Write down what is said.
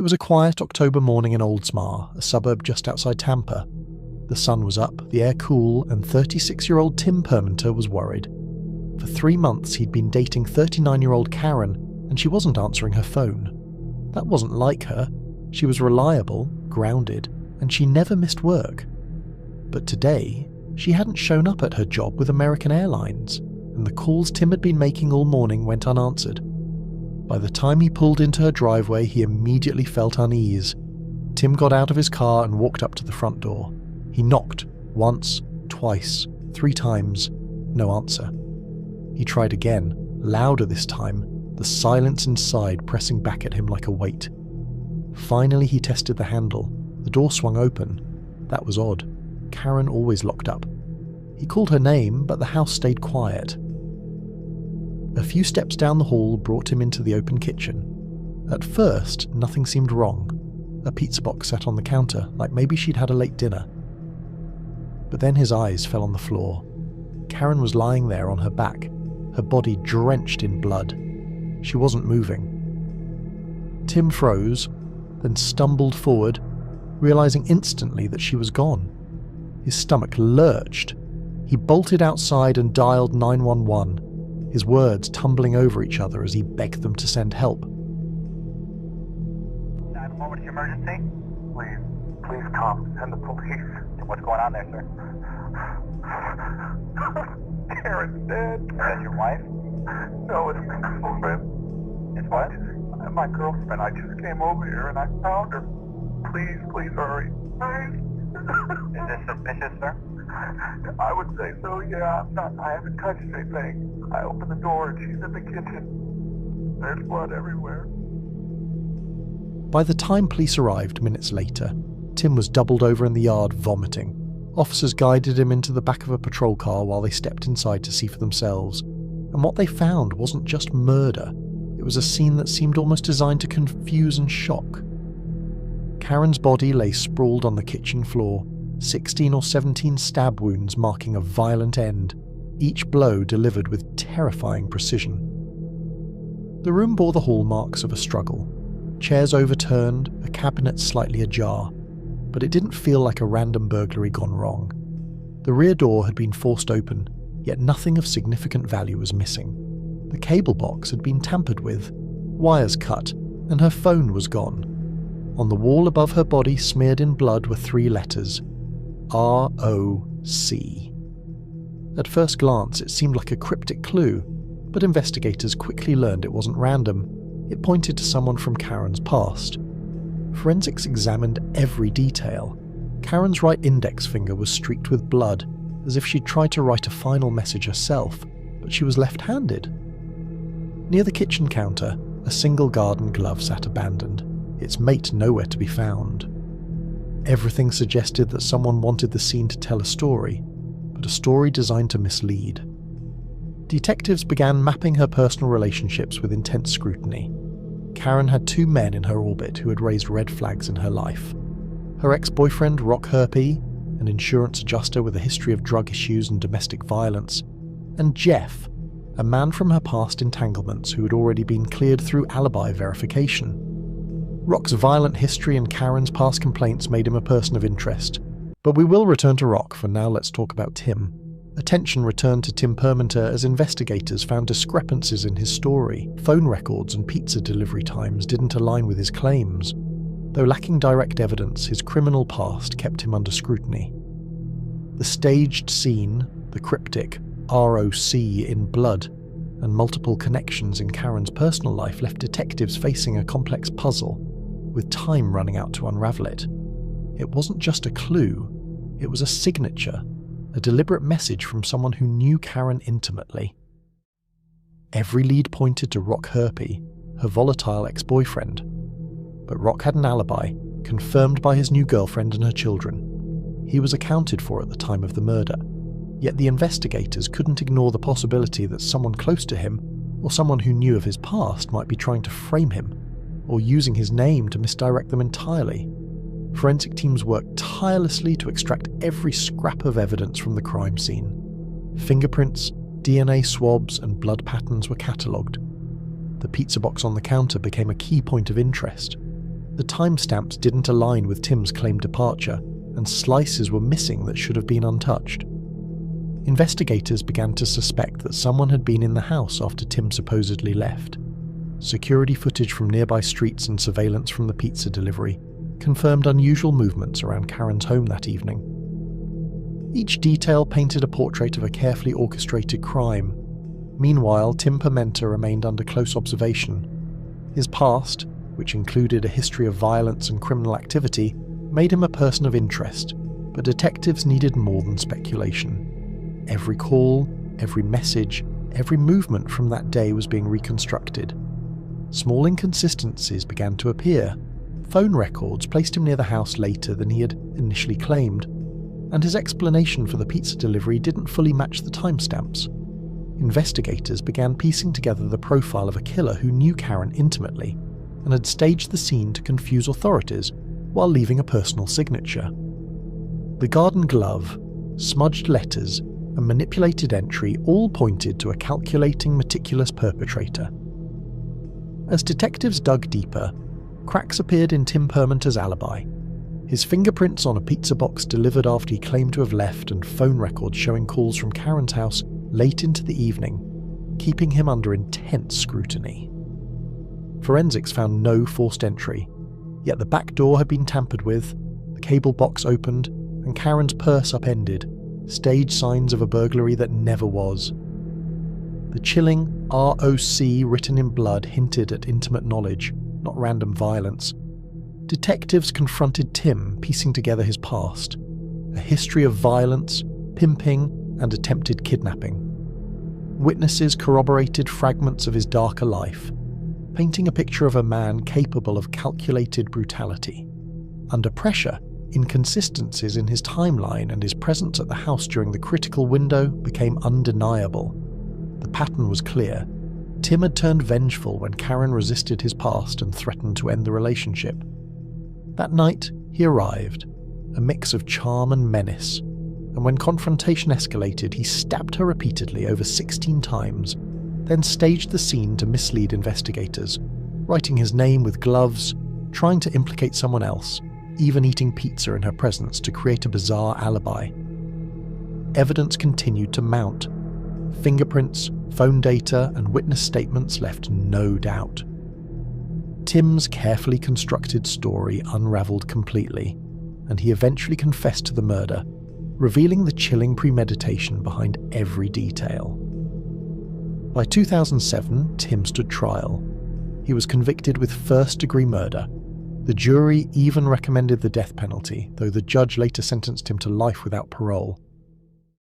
It was a quiet October morning in Oldsmar, a suburb just outside Tampa. The sun was up, the air cool, and 36-year-old Tim Permenter was worried. For 3 months he'd been dating 39-year-old Karen, and she wasn't answering her phone. That wasn't like her. She was reliable, grounded, and she never missed work. But today, she hadn't shown up at her job with American Airlines, and the calls Tim had been making all morning went unanswered. By the time he pulled into her driveway, he immediately felt unease. Tim got out of his car and walked up to the front door. He knocked once, twice, 3 times. No answer. He tried again, louder this time, the silence inside pressing back at him like a weight. Finally he tested the handle. The door swung open. That was odd. Karen always locked up. He called her name, but the house stayed quiet. A few steps down the hall brought him into the open kitchen. At first, nothing seemed wrong. A pizza box sat on the counter, like maybe she'd had a late dinner. But then his eyes fell on the floor. Karen was lying there on her back, her body drenched in blood. She wasn't moving. Tim froze, then stumbled forward, realizing instantly that she was gone. His stomach lurched. He bolted outside and dialed 911, his words tumbling over each other as he begged them to send help. 911, emergency? Please come. Send the police. What's going on there, sir? Karen's dead. Is that your wife? No, it's my girlfriend. It's what? My girlfriend. I just came over here and I found her. Please hurry. Is this suspicious, sir? I would say so, yeah. I haven't touched anything. I opened the door and she's in the kitchen. There's blood everywhere. By the time police arrived minutes later, Tim was doubled over in the yard, vomiting. Officers guided him into the back of a patrol car while they stepped inside to see for themselves. And what they found wasn't just murder. It was a scene that seemed almost designed to confuse and shock. Karen's body lay sprawled on the kitchen floor, 16 or 17 stab wounds marking a violent end, each blow delivered with terrifying precision. The room bore the hallmarks of a struggle. Chairs overturned, a cabinet slightly ajar, but it didn't feel like a random burglary gone wrong. The rear door had been forced open, yet nothing of significant value was missing. The cable box had been tampered with, wires cut, and her phone was gone. On the wall above her body, smeared in blood, were 3 letters: R-O-C. At first glance, it seemed like a cryptic clue, but investigators quickly learned it wasn't random. It pointed to someone from Karen's past. Forensics examined every detail. Karen's right index finger was streaked with blood, as if she'd tried to write a final message herself, but she was left-handed. Near the kitchen counter, a single garden glove sat abandoned, its mate nowhere to be found. Everything suggested that someone wanted the scene to tell a story, but a story designed to mislead. Detectives began mapping her personal relationships with intense scrutiny. Karen had 2 men in her orbit who had raised red flags in her life. Her ex-boyfriend, Rock Herpy, an insurance adjuster with a history of drug issues and domestic violence, and Jeff, a man from her past entanglements who had already been cleared through alibi verification. Rock's violent history and Karen's past complaints made him a person of interest. But we will return to Rock, for now let's talk about Tim. Attention returned to Tim Permenter as investigators found discrepancies in his story. Phone records and pizza delivery times didn't align with his claims. Though lacking direct evidence, his criminal past kept him under scrutiny. The staged scene, the cryptic ROC in blood, and multiple connections in Karen's personal life left detectives facing a complex puzzle, with time running out to unravel it. It wasn't just a clue, it was a signature, a deliberate message from someone who knew Karen intimately. Every lead pointed to Rock Herpy, her volatile ex-boyfriend. But Rock had an alibi, confirmed by his new girlfriend and her children. He was accounted for at the time of the murder, yet the investigators couldn't ignore the possibility that someone close to him, or someone who knew of his past, might be trying to frame him, or using his name to misdirect them entirely. Forensic teams worked tirelessly to extract every scrap of evidence from the crime scene. Fingerprints, DNA swabs, and blood patterns were catalogued. The pizza box on the counter became a key point of interest. The timestamps didn't align with Tim's claimed departure, and slices were missing that should have been untouched. Investigators began to suspect that someone had been in the house after Tim supposedly left. Security footage from nearby streets and surveillance from the pizza delivery confirmed unusual movements around Karen's home that evening. Each detail painted a portrait of a carefully orchestrated crime. Meanwhile, Tim Pimenta remained under close observation. His past, which included a history of violence and criminal activity, made him a person of interest, but detectives needed more than speculation. Every call, every message, every movement from that day was being reconstructed. Small inconsistencies began to appear. Phone records placed him near the house later than he had initially claimed, and his explanation for the pizza delivery didn't fully match the timestamps. Investigators began piecing together the profile of a killer who knew Karen intimately and had staged the scene to confuse authorities while leaving a personal signature. The garden glove, smudged letters, and manipulated entry all pointed to a calculating, meticulous perpetrator. As detectives dug deeper, cracks appeared in Tim Pimenta's alibi. His fingerprints on a pizza box delivered after he claimed to have left, and phone records showing calls from Karen's house late into the evening, keeping him under intense scrutiny. Forensics found no forced entry, yet the back door had been tampered with, the cable box opened, and Karen's purse upended, staged signs of a burglary that never was. The chilling ROC written in blood hinted at intimate knowledge, not random violence. Detectives confronted Tim, piecing together his past, a history of violence, pimping, and attempted kidnapping. Witnesses corroborated fragments of his darker life, painting a picture of a man capable of calculated brutality. Under pressure, inconsistencies in his timeline and his presence at the house during the critical window became undeniable. The pattern was clear. Tim had turned vengeful when Karen resisted his past and threatened to end the relationship. That night, he arrived, a mix of charm and menace, and when confrontation escalated, he stabbed her repeatedly over 16 times, then staged the scene to mislead investigators, writing his name with gloves, trying to implicate someone else, even eating pizza in her presence to create a bizarre alibi. Evidence continued to mount. Fingerprints, phone data, and witness statements left no doubt. Tim's carefully constructed story unraveled completely, and he eventually confessed to the murder, revealing the chilling premeditation behind every detail. By 2007, Tim stood trial. He was convicted with first-degree murder. The jury even recommended the death penalty, though the judge later sentenced him to life without parole.